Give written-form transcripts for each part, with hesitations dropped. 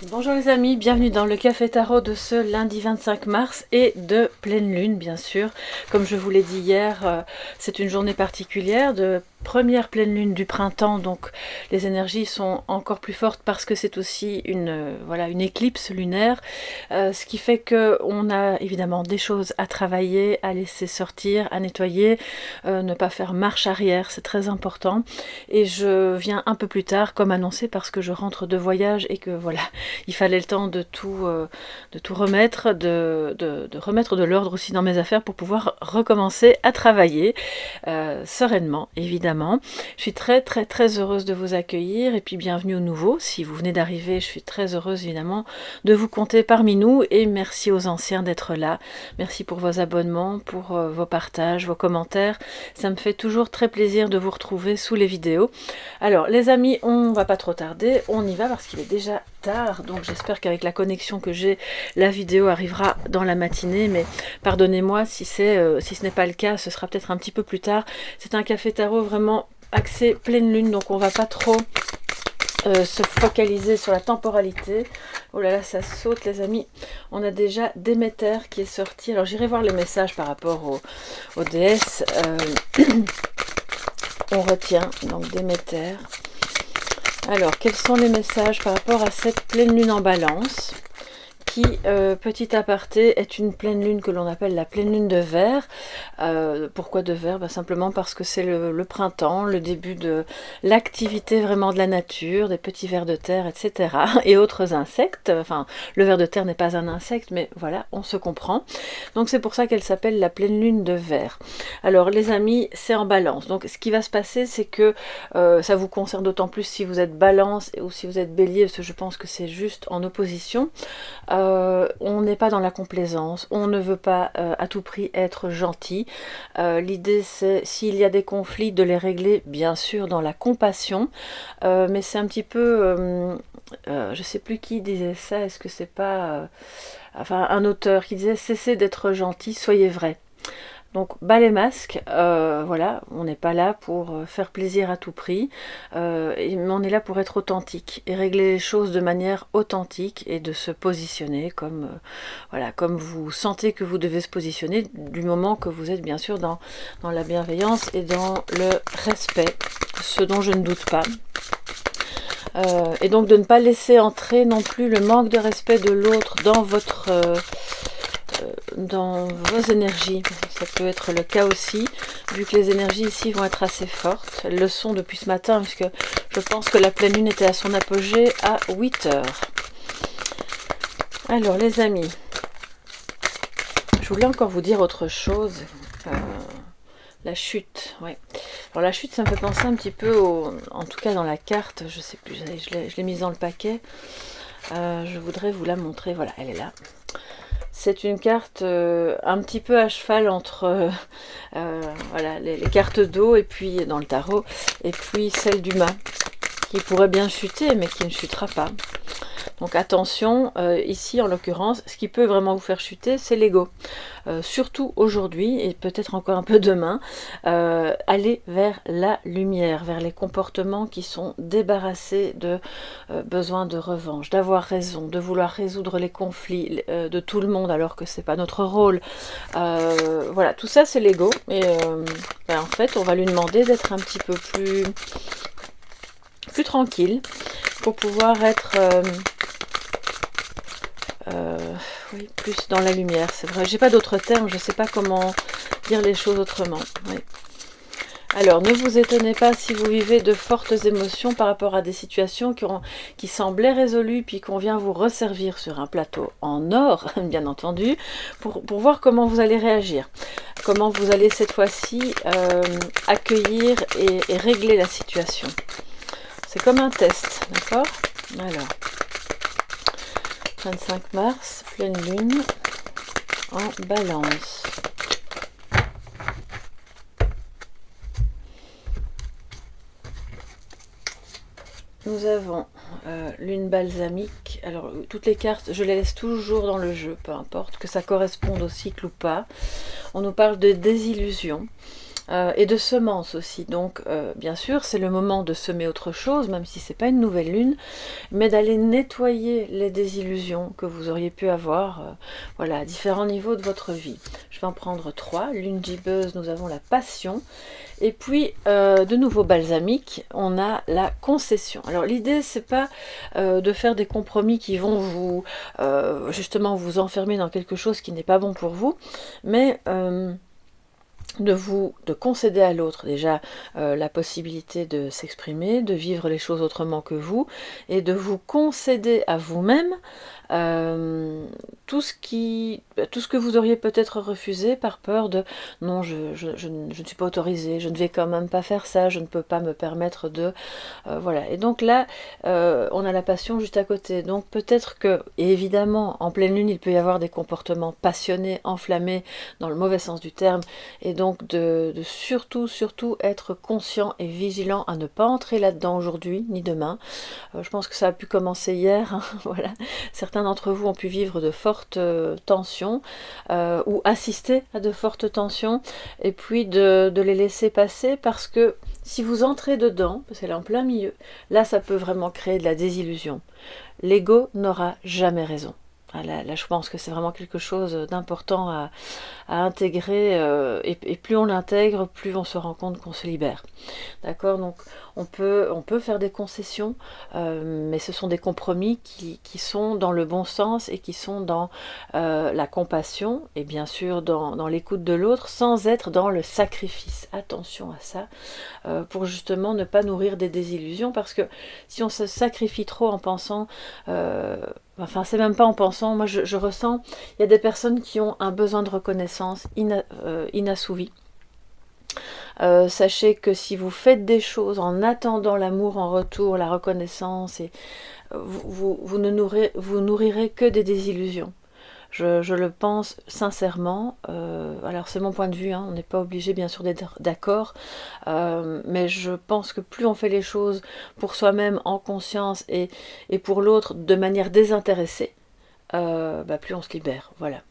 Bonjour les amis, bienvenue dans le Café Tarot de ce lundi 25 mars et de pleine lune bien sûr. Comme je vous l'ai dit hier, c'est une journée particulière de première pleine lune du printemps, donc les énergies sont encore plus fortes parce que c'est aussi une éclipse lunaire, ce qui fait qu'on a évidemment des choses à travailler, à laisser sortir, à nettoyer, ne pas faire marche arrière, c'est très important. Et je viens un peu plus tard comme annoncé parce que je rentre de voyage et que voilà, il fallait le temps de tout remettre, de remettre de l'ordre aussi dans mes affaires pour pouvoir recommencer à travailler sereinement, évidemment. Je suis très heureuse de vous accueillir et puis bienvenue au nouveau. Si vous venez d'arriver, je suis très heureuse évidemment de vous compter parmi nous et merci aux anciens d'être là. Merci pour vos abonnements, pour vos partages, vos commentaires. Ça me fait toujours très plaisir de vous retrouver sous les vidéos. Alors les amis, on va pas trop tarder, on y va parce qu'il est déjà tard, donc j'espère qu'avec la connexion que j'ai, la vidéo arrivera dans la matinée, mais pardonnez-moi si ce n'est pas le cas, ce sera peut-être un petit peu plus tard. C'est un café tarot vraiment axé pleine lune, donc on va pas trop se focaliser sur la temporalité. Oh là là, ça saute les amis. On a déjà Déméter qui est sorti. Alors j'irai voir les messages par rapport aux déesses. On retient donc Déméter. Alors, quels sont les messages par rapport à cette pleine lune en balance qui, petit aparté, est une pleine lune que l'on appelle la pleine lune de Verre. Pourquoi de Verre? Simplement parce que c'est le printemps, le début de l'activité vraiment de la nature, des petits vers de terre, etc. et autres insectes. Enfin, le ver de terre n'est pas un insecte, mais voilà, on se comprend. Donc c'est pour ça qu'elle s'appelle la pleine lune de Verre. Alors les amis, c'est en balance. Donc ce qui va se passer, c'est que ça vous concerne d'autant plus si vous êtes balance ou si vous êtes bélier, parce que je pense que c'est juste en opposition. On n'est pas dans la complaisance, on ne veut pas à tout prix être gentil. L'idée c'est, s'il y a des conflits, de les régler bien sûr dans la compassion, mais c'est un petit peu, je sais plus qui disait ça, est-ce que c'est pas enfin un auteur qui disait cessez d'être gentil, soyez vrai. Donc bas les masques, voilà, on n'est pas là pour faire plaisir à tout prix, mais on est là pour être authentique et régler les choses de manière authentique et de se positionner comme, voilà, comme vous sentez que vous devez se positionner du moment que vous êtes bien sûr dans la bienveillance et dans le respect, ce dont je ne doute pas. Et donc de ne pas laisser entrer non plus le manque de respect de l'autre dans vos énergies. Ça peut être le cas aussi, vu que les énergies ici vont être assez fortes. Elles le sont depuis ce matin, puisque je pense que la pleine lune était à son apogée à 8 heures. Alors les amis, je voulais encore vous dire autre chose. La chute, ouais. Alors la chute, ça me fait penser un petit peu en tout cas dans la carte, je sais plus, je l'ai mise dans le paquet. Je voudrais vous la montrer, voilà, elle est là. C'est une carte un petit peu à cheval entre voilà, les cartes d'eau et puis dans le tarot, et puis celle du mât, qui pourrait bien chuter mais qui ne chutera pas. Donc attention, ici en l'occurrence, ce qui peut vraiment vous faire chuter, c'est l'ego. Surtout aujourd'hui, et peut-être encore un peu demain, aller vers la lumière, vers les comportements qui sont débarrassés de besoin de revanche, d'avoir raison, de vouloir résoudre les conflits de tout le monde alors que c'est pas notre rôle. Voilà, tout ça c'est l'ego, et en fait on va lui demander d'être un petit peu plus tranquille pour pouvoir être oui, plus dans la lumière, c'est vrai. J'ai pas d'autres termes, je sais pas comment dire les choses autrement. Oui. Alors, ne vous étonnez pas si vous vivez de fortes émotions par rapport à des situations qui semblaient résolues, puis qu'on vient vous resservir sur un plateau en or, bien entendu, pour voir comment vous allez réagir. Comment vous allez cette fois-ci accueillir et régler la situation. C'est comme un test, d'accord? Alors, 25 mars, pleine lune, en balance. Nous avons lune balsamique. Alors, toutes les cartes, je les laisse toujours dans le jeu, peu importe, que ça corresponde au cycle ou pas. On nous parle de désillusion. et de semences aussi. Donc bien sûr c'est le moment de semer autre chose, même si c'est pas une nouvelle lune, mais d'aller nettoyer les désillusions que vous auriez pu avoir voilà, à différents niveaux de votre vie. Je vais en prendre 3. Lune gibbeuse, nous avons la passion. Et puis, de nouveau balsamique, on a la concession. Alors l'idée, c'est pas de faire des compromis qui vont vous, justement, vous enfermer dans quelque chose qui n'est pas bon pour vous, mais de concéder à l'autre déjà la possibilité de s'exprimer, de vivre les choses autrement que vous, et de vous concéder à vous-même tout ce que vous auriez peut-être refusé par peur de non, je ne suis pas autorisée, je ne vais quand même pas faire ça, je ne peux pas me permettre de voilà. Et donc là on a la passion juste à côté, donc peut-être que, et évidemment en pleine lune il peut y avoir des comportements passionnés, enflammés dans le mauvais sens du terme, et donc de surtout être conscient et vigilant à ne pas entrer là-dedans aujourd'hui ni demain. Je pense que ça a pu commencer hier, hein, voilà. Certains d'entre vous ont pu vivre de fortes tensions ou assister à de fortes tensions, et puis de les laisser passer, parce que si vous entrez dedans, parce qu'elle est en plein milieu, là ça peut vraiment créer de la désillusion. L'ego n'aura jamais raison. Là, je pense que c'est vraiment quelque chose d'important à intégrer, et plus on l'intègre, plus on se rend compte qu'on se libère. D'accord, donc on peut faire des concessions, mais ce sont des compromis qui sont dans le bon sens et qui sont dans la compassion et bien sûr dans l'écoute de l'autre, sans être dans le sacrifice. Attention à ça, pour justement ne pas nourrir des désillusions, parce que si on se sacrifie trop en pensant... enfin, c'est même pas en pensant, moi je ressens, il y a des personnes qui ont un besoin de reconnaissance inassouvi. Sachez que si vous faites des choses en attendant l'amour en retour, la reconnaissance, et vous nourrirez que des désillusions. Je le pense sincèrement. Alors c'est mon point de vue, hein, on n'est pas obligé bien sûr d'être d'accord, mais je pense que plus on fait les choses pour soi-même en conscience et pour l'autre de manière désintéressée, plus on se libère, voilà.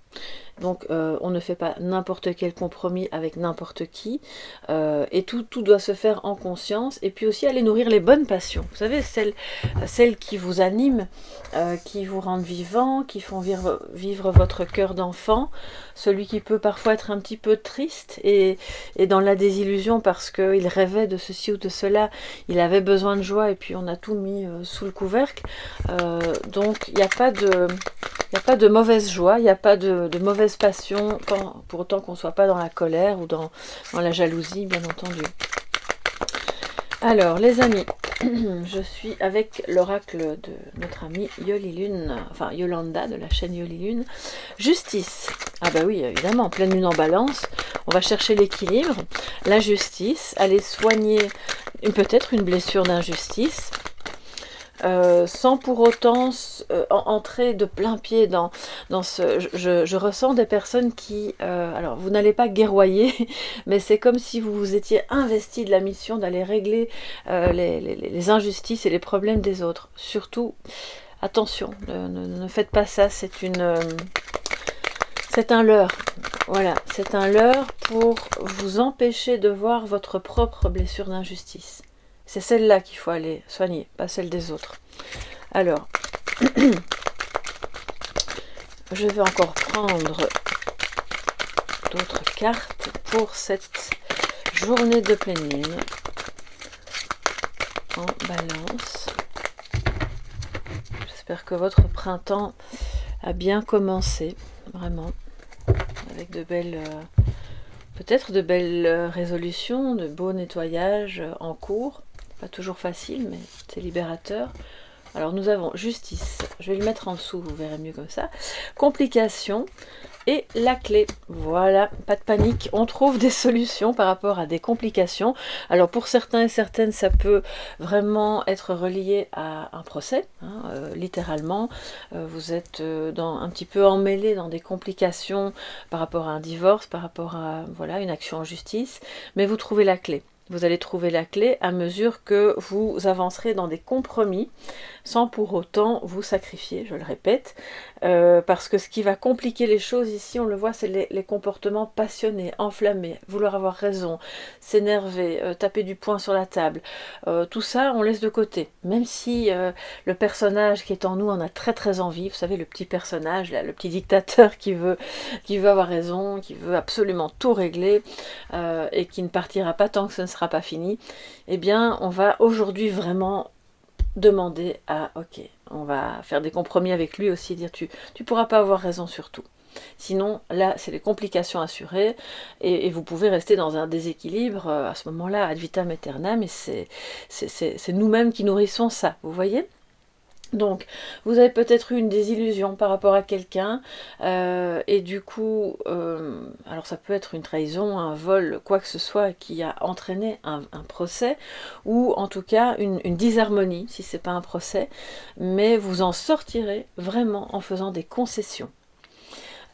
Donc on ne fait pas n'importe quel compromis avec n'importe qui, et tout doit se faire en conscience, et puis aussi aller nourrir les bonnes passions, vous savez, celles qui vous animent, qui vous rendent vivant, qui font vivre votre cœur d'enfant, celui qui peut parfois être un petit peu triste et dans la désillusion parce qu'il rêvait de ceci ou de cela, il avait besoin de joie et puis on a tout mis sous le couvercle. Donc il n'y a pas de mauvaise joie, il n'y a pas de mauvaise passion, pour autant qu'on ne soit pas dans la colère ou dans la jalousie, bien entendu. Alors, les amis, je suis avec l'oracle de notre amie Yolilune, enfin Yolanda de la chaîne Yolilune. Justice. Ah bah oui, évidemment, pleine lune en balance. On va chercher l'équilibre, la justice, aller soigner peut-être une blessure d'injustice. Sans pour autant entrer de plein pied dans ce... Je ressens des personnes qui... alors, vous n'allez pas guerroyer, mais c'est comme si vous vous étiez investi de la mission d'aller régler les injustices et les problèmes des autres. Surtout, attention, ne faites pas ça, c'est un leurre. Voilà, c'est un leurre pour vous empêcher de voir votre propre blessure d'injustice. C'est celle-là qu'il faut aller soigner, pas celle des autres. Alors, je vais encore prendre d'autres cartes pour cette journée de pleine lune en balance. J'espère que votre printemps a bien commencé, vraiment, avec de belles... peut-être de belles résolutions, de beaux nettoyages en cours. Pas toujours facile, mais c'est libérateur. Alors nous avons justice, je vais le mettre en dessous, vous verrez mieux comme ça. Complications et la clé. Voilà, pas de panique, on trouve des solutions par rapport à des complications. Alors pour certains et certaines, ça peut vraiment être relié à un procès, hein, littéralement. Vous êtes un petit peu emmêlé dans des complications par rapport à un divorce, par rapport à voilà, une action en justice, mais vous trouvez la clé. Vous allez trouver la clé à mesure que vous avancerez dans des compromis sans pour autant vous sacrifier, je le répète, parce que ce qui va compliquer les choses ici, on le voit, c'est les comportements passionnés, enflammés, vouloir avoir raison, s'énerver, taper du poing sur la table. Tout ça, on laisse de côté. Même si le personnage qui est en nous en a très très envie, vous savez, le petit personnage, là, le petit dictateur qui veut avoir raison, qui veut absolument tout régler et qui ne partira pas tant que ce ne sera pas fini, eh bien, on va aujourd'hui vraiment demander à, ok, on va faire des compromis avec lui aussi, dire tu pourras pas avoir raison sur tout. Sinon, là, c'est les complications assurées, et vous pouvez rester dans un déséquilibre à ce moment-là, ad vitam aeternam, et c'est nous-mêmes qui nourrissons ça, vous voyez ? Donc, vous avez peut-être eu une désillusion par rapport à quelqu'un, et du coup, alors ça peut être une trahison, un vol, quoi que ce soit, qui a entraîné un procès, ou en tout cas une disharmonie, si c'est pas un procès, mais vous en sortirez vraiment en faisant des concessions.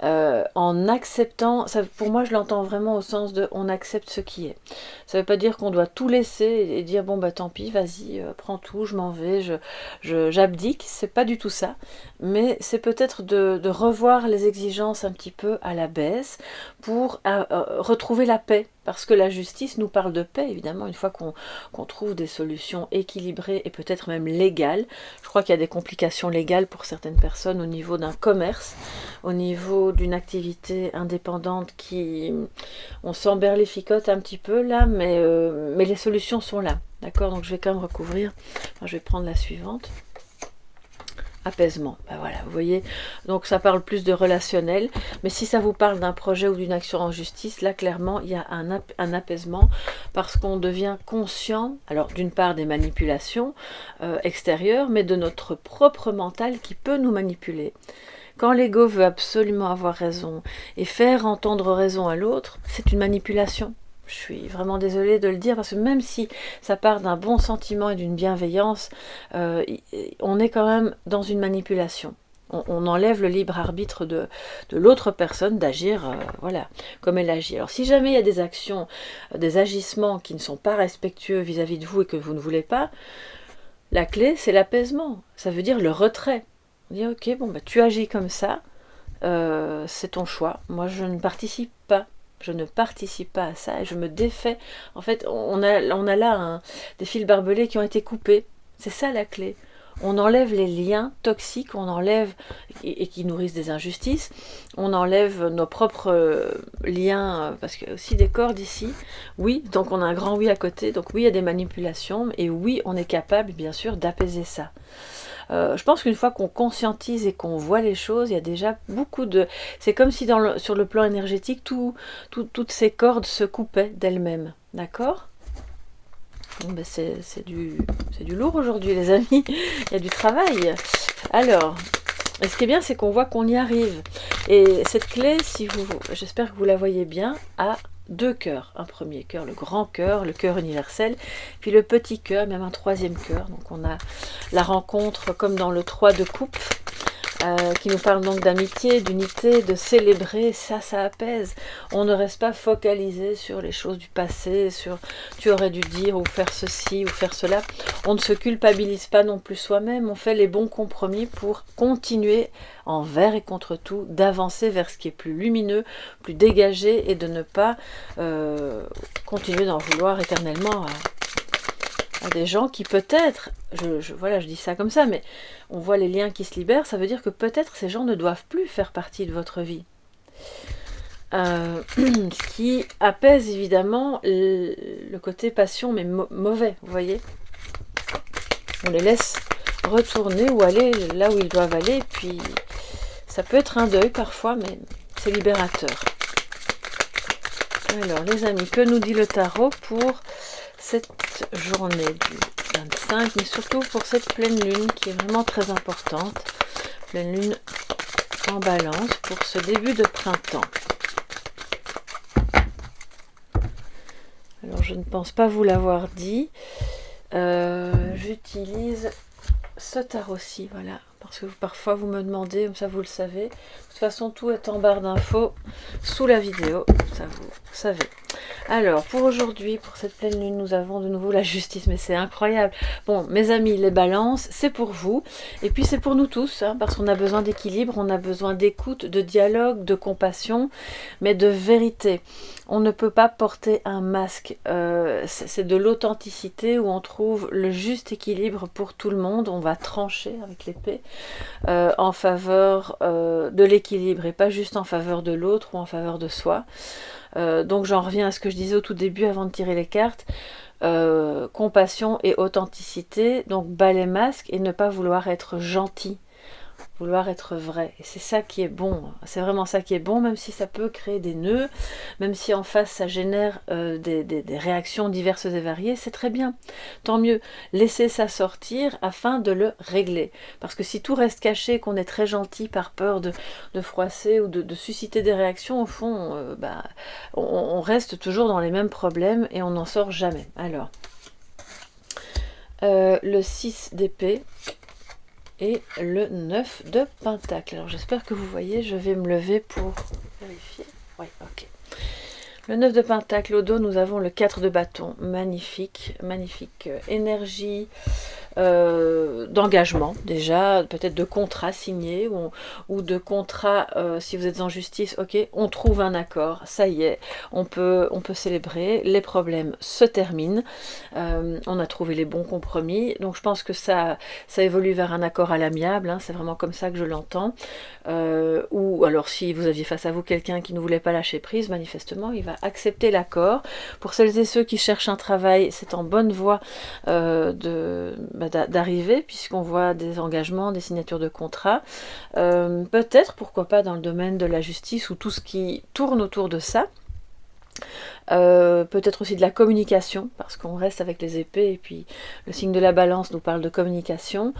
En acceptant, ça, pour moi je l'entends vraiment au sens de on accepte ce qui est. Ça ne veut pas dire qu'on doit tout laisser et dire bon bah tant pis, vas-y, prends tout, je m'en vais, j'abdique, c'est pas du tout ça, mais c'est peut-être de revoir les exigences un petit peu à la baisse pour retrouver la paix, parce que la justice nous parle de paix, évidemment, une fois qu'on trouve des solutions équilibrées et peut-être même légales. Je crois qu'il y a des complications légales pour certaines personnes au niveau d'un commerce, au niveau d'une activité indépendante qui, on s'emberlificote un petit peu là, mais les solutions sont là, d'accord? Donc je vais quand même recouvrir, enfin, je vais prendre la suivante. Apaisement, ben voilà, vous voyez, donc ça parle plus de relationnel, mais si ça vous parle d'un projet ou d'une action en justice, là clairement il y a un apaisement, parce qu'on devient conscient, alors d'une part des manipulations extérieures, mais de notre propre mental qui peut nous manipuler. Quand l'ego veut absolument avoir raison et faire entendre raison à l'autre, c'est une manipulation. Je suis vraiment désolée de le dire, parce que même si ça part d'un bon sentiment et d'une bienveillance, on est quand même dans une manipulation. On enlève le libre arbitre de l'autre personne d'agir voilà, comme elle agit. Alors si jamais il y a des actions, des agissements qui ne sont pas respectueux vis-à-vis de vous et que vous ne voulez pas, la clé c'est l'apaisement, ça veut dire le retrait. On dit ok, bon bah tu agis comme ça, c'est ton choix, moi je ne participe pas. Je ne participe pas à ça et je me défais. En fait, on a là des fils barbelés qui ont été coupés. C'est ça la clé. On enlève les liens toxiques, on enlève, et qui nourrissent des injustices, on enlève nos propres liens, parce qu'il y a aussi des cordes ici. Oui, donc on a un grand oui à côté, donc oui, il y a des manipulations, et oui, on est capable, bien sûr, d'apaiser ça. Je pense qu'une fois qu'on conscientise et qu'on voit les choses, il y a déjà beaucoup de... C'est comme si sur le plan énergétique, toutes ces cordes se coupaient d'elles-mêmes. D'accord ? Bon, ben c'est du lourd aujourd'hui, les amis. Il y a du travail. Alors, ce qui est bien, c'est qu'on voit qu'on y arrive. Et cette clé, j'espère que vous la voyez bien, a deux cœurs. Un premier cœur, le grand cœur, le cœur universel, puis le petit cœur, même un troisième cœur. Donc on a la rencontre comme dans le 3 de coupe, qui nous parle donc d'amitié, d'unité, de célébrer. Ça apaise. On ne reste pas focalisé sur les choses du passé, sur tu aurais dû dire ou faire ceci ou faire cela. On ne se culpabilise pas non plus soi-même, on fait les bons compromis pour continuer envers et contre tout, d'avancer vers ce qui est plus lumineux, plus dégagé, et de ne pas continuer d'en vouloir éternellement à des gens qui peut-être, voilà, je dis ça comme ça, mais on voit les liens qui se libèrent, ça veut dire que peut-être ces gens ne doivent plus faire partie de votre vie. Ce qui apaise évidemment le côté passion, mais mauvais, vous voyez. On les laisse retourner ou aller là où ils doivent aller, puis ça peut être un deuil parfois, mais c'est libérateur. Alors les amis, que nous dit le tarot pour cette journée du 25, mais surtout pour cette pleine lune qui est vraiment très importante, pleine lune en balance pour ce début de printemps. Alors je ne pense pas vous l'avoir dit, j'utilise ce tarot-ci, voilà, parce que parfois vous me demandez, comme ça vous le savez. De toute façon, tout est en barre d'infos sous la vidéo, ça vous savez. Alors, pour aujourd'hui, pour cette pleine lune, nous avons de nouveau la justice, mais c'est incroyable. Bon, mes amis, les balances, c'est pour vous, et puis c'est pour nous tous, hein, parce qu'on a besoin d'équilibre, on a besoin d'écoute, de dialogue, de compassion, mais de vérité. On ne peut pas porter un masque, c'est de l'authenticité où on trouve le juste équilibre pour tout le monde, on va trancher avec l'épée en faveur de l'équilibre, et pas juste en faveur de l'autre ou en faveur de soi. Donc j'en reviens à ce que je disais au tout début avant de tirer les cartes. Compassion et authenticité, donc bas les masques et ne pas vouloir être gentil, vouloir être vrai. Et c'est ça qui est bon, c'est vraiment ça qui est bon, même si ça peut créer des nœuds, même si en face ça génère des réactions diverses et variées, c'est très bien. Tant mieux, laissez ça sortir afin de le régler. Parce que si tout reste caché, qu'on est très gentil par peur de froisser ou de susciter des réactions, au fond, on reste toujours dans les mêmes problèmes et on n'en sort jamais. Alors, le 6 d'épée, et le 9 de pentacle. Alors j'espère que vous voyez, je vais me lever pour vérifier. Oui, ok. Le 9 de pentacle, au dos, nous avons le 4 de bâton. Magnifique, magnifique énergie d'engagement, déjà, peut-être de contrat signé ou de contrat, si vous êtes en justice, ok, on trouve un accord, ça y est, on peut célébrer, les problèmes se terminent, on a trouvé les bons compromis, donc je pense que ça évolue vers un accord à l'amiable, hein, c'est vraiment comme ça que je l'entends, ou alors si vous aviez face à vous quelqu'un qui ne voulait pas lâcher prise, manifestement, il va accepter l'accord. Pour celles et ceux qui cherchent un travail, c'est en bonne voie d'arriver, puisqu'on voit des engagements, des signatures de contrats, peut-être, pourquoi pas dans le domaine de la justice ou tout ce qui tourne autour de ça. Peut-être aussi de la communication, parce qu'on reste avec les épées, et puis le signe de la balance nous parle de communication,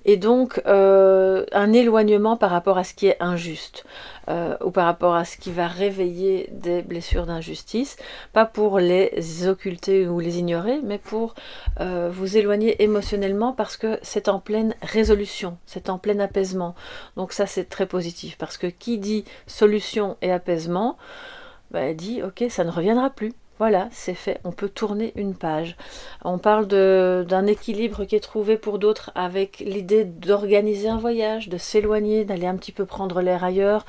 et donc un éloignement par rapport à ce qui est injuste, ou par rapport à ce qui va réveiller des blessures d'injustice, pas pour les occulter ou les ignorer, mais pour vous éloigner émotionnellement, parce que c'est en pleine résolution, c'est en plein apaisement, donc ça c'est très positif, parce que qui dit solution et apaisement, elle dit ok, ça ne reviendra plus. Voilà, c'est fait, on peut tourner une page. On parle d'un équilibre qui est trouvé pour d'autres avec l'idée d'organiser un voyage, de s'éloigner, d'aller un petit peu prendre l'air ailleurs.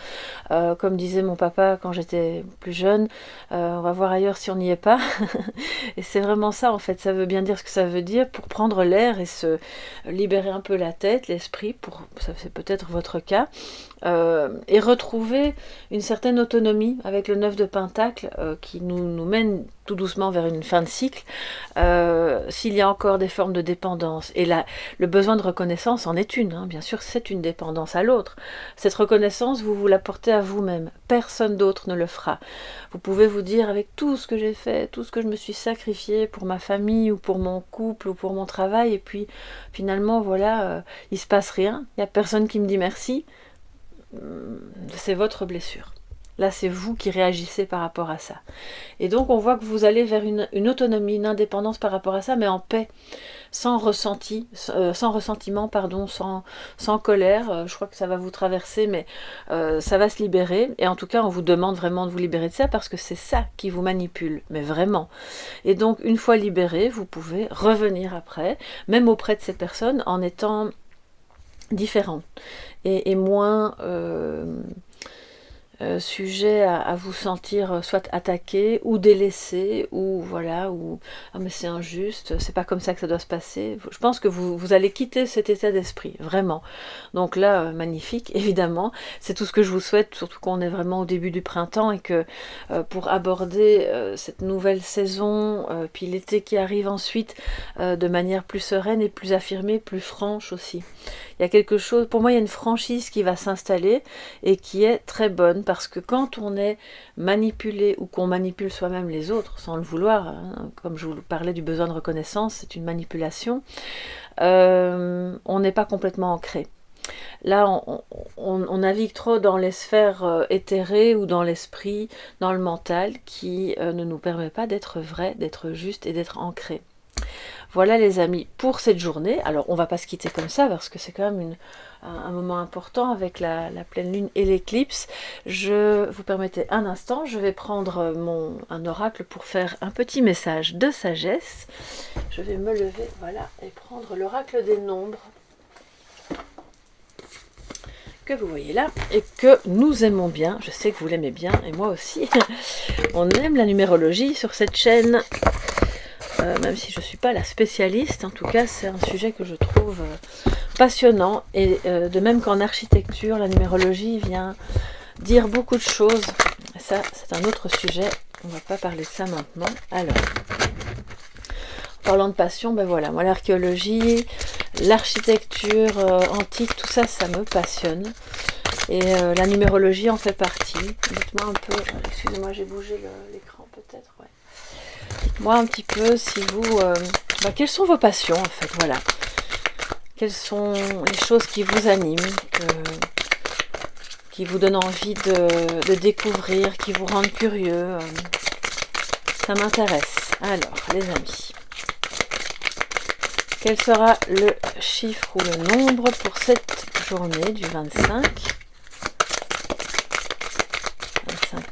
Comme disait mon papa quand j'étais plus jeune, on va voir ailleurs si on n'y est pas. Et c'est vraiment ça en fait, ça veut bien dire ce que ça veut dire, pour prendre l'air et se libérer un peu la tête, l'esprit, ça c'est peut-être votre cas. Et retrouver une certaine autonomie avec le 9 de pentacle qui nous mène tout doucement vers une fin de cycle, s'il y a encore des formes de dépendance. Et là, le besoin de reconnaissance en est une, hein. Bien sûr, c'est une dépendance à l'autre. Cette reconnaissance, vous la portez à vous-même. Personne d'autre ne le fera. Vous pouvez vous dire, avec tout ce que j'ai fait, tout ce que je me suis sacrifié pour ma famille ou pour mon couple ou pour mon travail, et puis finalement, voilà, il se passe rien. Il n'y a personne qui me dit merci. C'est votre blessure. Là, c'est vous qui réagissez par rapport à ça. Et donc, on voit que vous allez vers une autonomie, une indépendance par rapport à ça, mais en paix, sans ressentiment, pardon, sans colère. Je crois que ça va vous traverser, mais ça va se libérer. Et en tout cas, on vous demande vraiment de vous libérer de ça, parce que c'est ça qui vous manipule, mais vraiment. Et donc, une fois libéré, vous pouvez revenir après, même auprès de ces personnes, en étant différent et moins sujet à vous sentir soit attaqué ou délaissé, ou voilà, ou ah mais c'est injuste, c'est pas comme ça que ça doit se passer. Je pense que vous allez quitter cet état d'esprit, vraiment. Donc là, magnifique, évidemment, c'est tout ce que je vous souhaite, surtout qu'on est vraiment au début du printemps, et que pour aborder cette nouvelle saison, puis l'été qui arrive ensuite, de manière plus sereine et plus affirmée, plus franche aussi. Il y a quelque chose, pour moi il y a une franchise qui va s'installer et qui est très bonne, parce que quand on est manipulé ou qu'on manipule soi-même les autres sans le vouloir, hein, comme je vous parlais du besoin de reconnaissance, c'est une manipulation, on n'est pas complètement ancré. Là, on navigue trop dans les sphères éthérées ou dans l'esprit, dans le mental, qui ne nous permet pas d'être vrai, d'être juste et d'être ancré. Voilà les amis pour cette journée. Alors on va pas se quitter comme ça parce que c'est quand même un moment important avec la pleine lune et l'éclipse. Je vous permettez un instant, je vais prendre un oracle pour faire un petit message de sagesse. Je vais me lever, voilà, et prendre l'oracle des nombres que vous voyez là et que nous aimons bien. Je sais que vous l'aimez bien et moi aussi. On aime la numérologie sur cette chaîne. Même si je ne suis pas la spécialiste, en tout cas c'est un sujet que je trouve passionnant, et de même qu'en architecture, la numérologie vient dire beaucoup de choses. Ça, c'est un autre sujet, on ne va pas parler de ça maintenant. Alors, en parlant de passion, ben voilà, moi l'archéologie, l'architecture antique, tout ça, ça me passionne. Et la numérologie en fait partie. Dites-moi un peu, excusez-moi, j'ai bougé l'écran peut-être, ouais. Dites-moi un petit peu si vous... quelles sont vos passions en fait, voilà. Quelles sont les choses qui vous animent, qui vous donnent envie de découvrir, qui vous rendent curieux. Ça m'intéresse. Alors, les amis, quel sera le chiffre ou le nombre pour cette journée du 25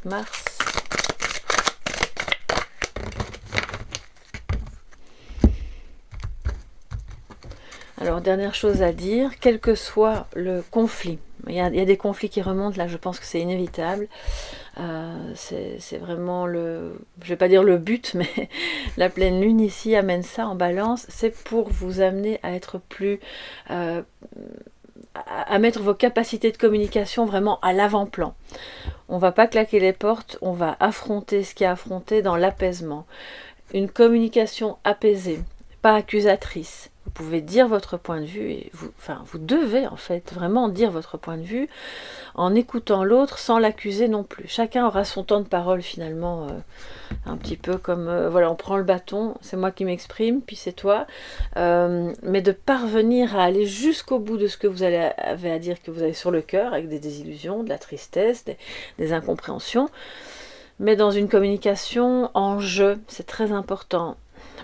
mars ? Alors, dernière chose à dire, quel que soit le conflit, il y a des conflits qui remontent, là je pense que c'est inévitable, c'est vraiment je vais pas dire le but, mais la pleine lune ici amène ça en balance, c'est pour vous amener à être plus... à mettre vos capacités de communication vraiment à l'avant-plan. On va pas claquer les portes, on va affronter ce qui est affronté dans l'apaisement. Une communication apaisée, pas accusatrice. Vous pouvez dire votre point de vue, et vous devez en fait vraiment dire votre point de vue en écoutant l'autre sans l'accuser non plus. Chacun aura son temps de parole finalement, un petit peu comme, voilà, on prend le bâton, c'est moi qui m'exprime, puis c'est toi, mais de parvenir à aller jusqu'au bout de ce que vous avez à dire, que vous avez sur le cœur, avec des désillusions, de la tristesse, des incompréhensions, mais dans une communication en jeu, c'est très important.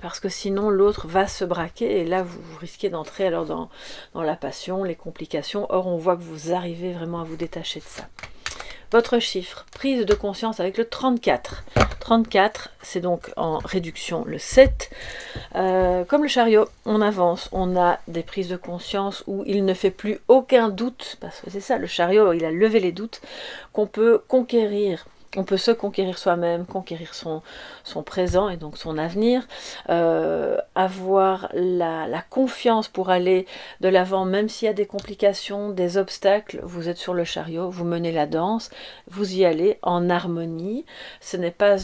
Parce que sinon l'autre va se braquer et là vous risquez d'entrer alors dans la passion, les complications. Or on voit que vous arrivez vraiment à vous détacher de ça. Votre chiffre, prise de conscience avec le 34. 34, c'est donc en réduction le 7. Comme le chariot, on avance, on a des prises de conscience où il ne fait plus aucun doute, parce que c'est ça, le chariot, il a levé les doutes, qu'on peut conquérir. On peut se conquérir soi-même, conquérir son présent et donc son avenir, avoir la confiance pour aller de l'avant, même s'il y a des complications, des obstacles, vous êtes sur le chariot, vous menez la danse, vous y allez en harmonie. Ce n'est pas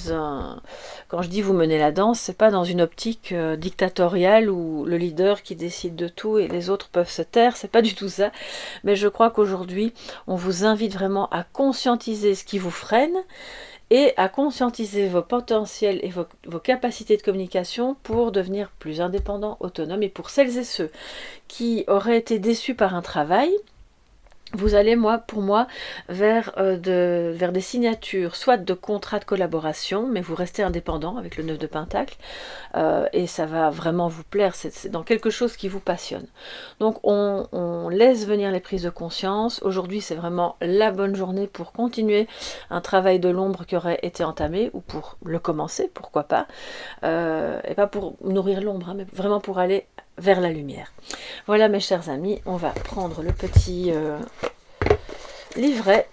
quand je dis vous menez la danse, c'est pas dans une optique dictatoriale où le leader qui décide de tout et les autres peuvent se taire, c'est pas du tout ça. Mais je crois qu'aujourd'hui, on vous invite vraiment à conscientiser ce qui vous freine, et à conscientiser vos potentiels et vos capacités de communication pour devenir plus indépendant, autonome. Et pour celles et ceux qui auraient été déçus par un travail, vous allez, pour moi, vers des signatures, soit de contrats de collaboration, mais vous restez indépendant avec le 9 de Pentacle, et ça va vraiment vous plaire, c'est dans quelque chose qui vous passionne. Donc on laisse venir les prises de conscience. Aujourd'hui, c'est vraiment la bonne journée pour continuer un travail de l'ombre qui aurait été entamé, ou pour le commencer, pourquoi pas, et pas pour nourrir l'ombre, hein, mais vraiment pour aller vers la lumière. Voilà mes chers amis, on va prendre le petit livret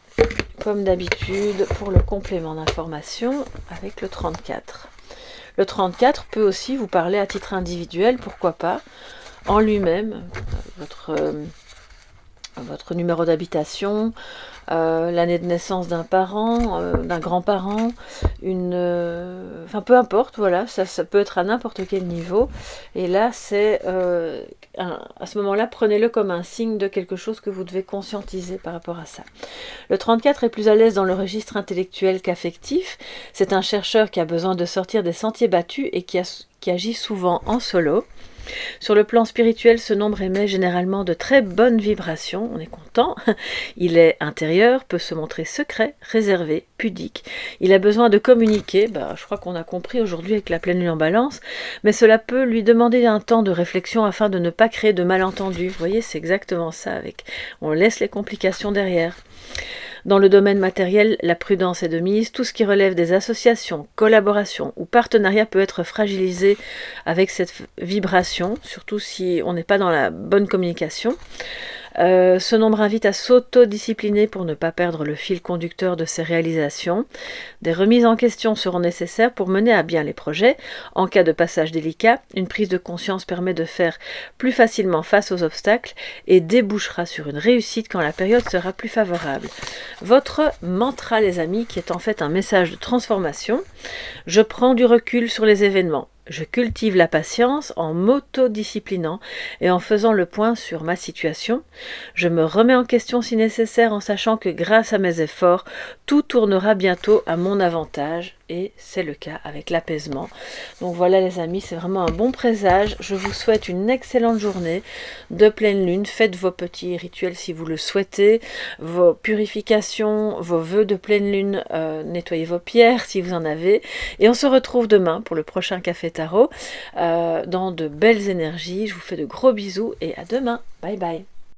comme d'habitude pour le complément d'information avec le 34. Le 34 peut aussi vous parler à titre individuel, pourquoi pas, en lui-même, votre numéro d'habitation, l'année de naissance d'un parent, d'un grand-parent, enfin peu importe, voilà, ça peut être à n'importe quel niveau. Et là, c'est à ce moment-là, prenez-le comme un signe de quelque chose que vous devez conscientiser par rapport à ça. Le 34 est plus à l'aise dans le registre intellectuel qu'affectif. C'est un chercheur qui a besoin de sortir des sentiers battus et qui agit souvent en solo. Sur le plan spirituel, ce nombre émet généralement de très bonnes vibrations, on est content. Il est intérieur, peut se montrer secret, réservé, pudique. Il a besoin de communiquer, je crois qu'on a compris aujourd'hui avec la pleine lune en balance, mais cela peut lui demander un temps de réflexion afin de ne pas créer de malentendus. Vous voyez, c'est exactement ça, on laisse les complications derrière. Dans le domaine matériel, la prudence est de mise. Tout ce qui relève des associations, collaborations ou partenariats peut être fragilisé avec cette vibration, surtout si on n'est pas dans la bonne communication. Ce nombre invite à s'autodiscipliner pour ne pas perdre le fil conducteur de ses réalisations. Des remises en question seront nécessaires pour mener à bien les projets. En cas de passage délicat, une prise de conscience permet de faire plus facilement face aux obstacles et débouchera sur une réussite quand la période sera plus favorable. Votre mantra, les amis, qui est en fait un message de transformation. Je prends du recul sur les événements. Je cultive la patience en m'autodisciplinant et en faisant le point sur ma situation. Je me remets en question si nécessaire en sachant que grâce à mes efforts, tout tournera bientôt à mon avantage. Et c'est le cas avec l'apaisement. Donc voilà les amis, c'est vraiment un bon présage. Je vous souhaite une excellente journée de pleine lune. Faites vos petits rituels si vous le souhaitez, vos purifications, vos vœux de pleine lune, nettoyez vos pierres si vous en avez. Et on se retrouve demain pour le prochain Café Tarot dans de belles énergies. Je vous fais de gros bisous et à demain. Bye bye.